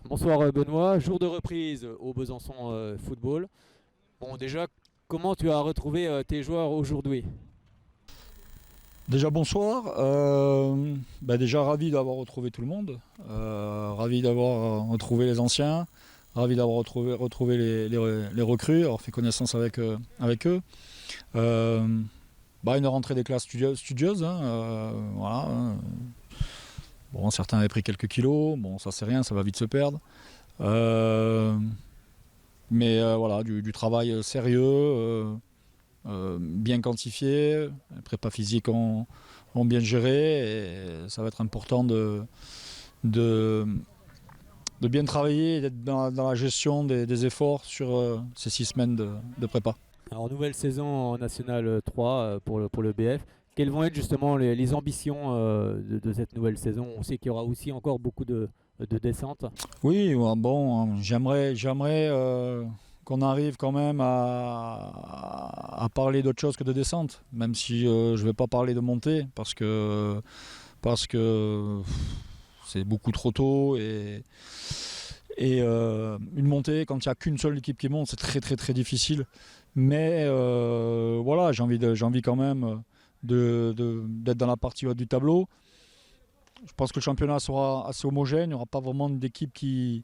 Bonsoir Benoît, jour de reprise au Besançon Football. Bon déjà, comment tu as retrouvé tes joueurs aujourd'hui? Déjà bonsoir. Déjà ravi d'avoir retrouvé tout le monde. Ravi d'avoir retrouvé les anciens. Ravi d'avoir retrouvé les recrues, avoir fait connaissance avec eux. Une rentrée des classes studieuse. Voilà, hein. Bon, certains avaient pris quelques kilos. Bon, ça c'est rien, ça va vite se perdre. Euh, voilà, du travail sérieux. Bien quantifié, les prépas physiques ont bien géré et ça va être important de, de bien travailler et d'être dans la gestion des efforts sur ces 6 semaines de prépa. Alors nouvelle saison en National 3 pour le BF. Quelles vont être justement les ambitions de cette nouvelle saison? On sait qu'il y aura aussi encore beaucoup de descentes. Oui, ouais, bon, j'aimerais qu'on arrive quand même à parler d'autre chose que de descente, même si je ne vais pas parler de montée parce que c'est beaucoup trop tôt et une montée, quand il n'y a qu'une seule équipe qui monte, c'est très très très difficile. Mais voilà, j'ai envie quand même d'être dans la partie haute du tableau. Je pense que le championnat sera assez homogène, il n'y aura pas vraiment d'équipe qui,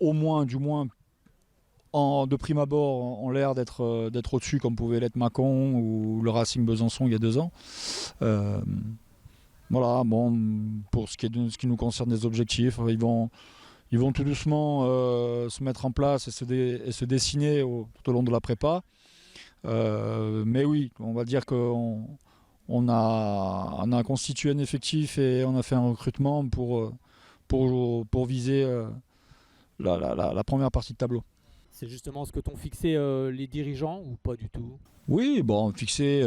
au moins, du moins, de prime abord, ont l'air d'être au-dessus, comme pouvait l'être Mâcon ou le Racing Besançon il y a 2 ans. Euh, voilà, bon, pour ce qui nous concerne des objectifs, ils vont tout doucement se mettre en place et se dessiner tout au long de la prépa. Mais oui, on va dire on a constitué un effectif et on a fait un recrutement pour viser la première partie de tableau. C'est justement ce que t'ont fixé les dirigeants ou pas du tout? Oui, bon, fixer,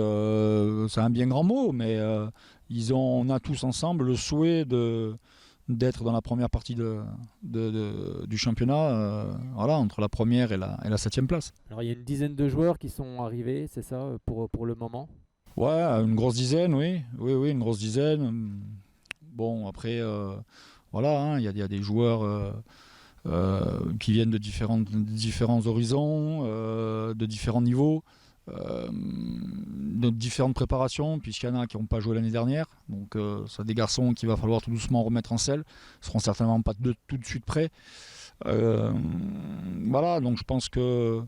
c'est un bien grand mot, mais on a tous ensemble le souhait d'être dans la première partie du championnat, voilà, entre la première et la 7e place. Alors il y a une dizaine de joueurs qui sont arrivés, c'est ça, pour le moment? Ouais, une grosse dizaine, oui. Oui, oui, une grosse dizaine. Bon, après, voilà, hein, il y a des joueurs qui viennent de différents horizons, de différents niveaux, de différentes préparations, puisqu'il y en a qui n'ont pas joué l'année dernière. Donc, c'est des garçons qu'il va falloir tout doucement remettre en selle. Ils seront certainement pas tout de suite prêts. Euh, voilà, donc je pense que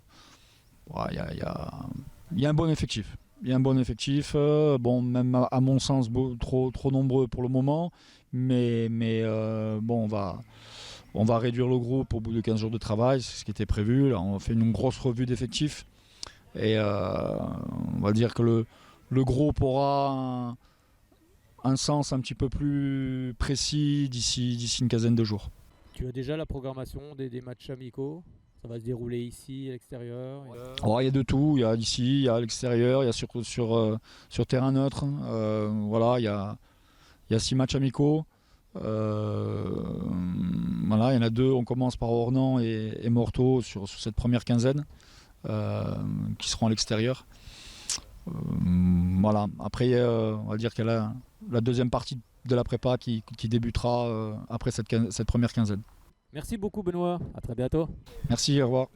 ouais, il y a un bon effectif. Il y a un bon effectif, bon, même à mon sens, trop nombreux pour le moment, mais bon, on va réduire le groupe au bout de 15 jours de travail, c'est ce qui était prévu. Là, on fait une grosse revue d'effectifs et on va dire que le groupe aura un sens un petit peu plus précis d'ici une quinzaine de jours. Tu as déjà la programmation des matchs amicaux? Ça va se dérouler ici, à l'extérieur? Alors, il y a de tout, il y a ici, il y a à l'extérieur, il y a sur terrain neutre. Voilà, il y a 6 matchs amicaux. Voilà, il y en a 2, on commence par Ornans et Morteau sur cette première quinzaine, qui seront à l'extérieur. Voilà, après on va dire qu'il y a la deuxième partie de la prépa qui débutera après cette première quinzaine. Merci beaucoup Benoît, à très bientôt. Merci, au revoir.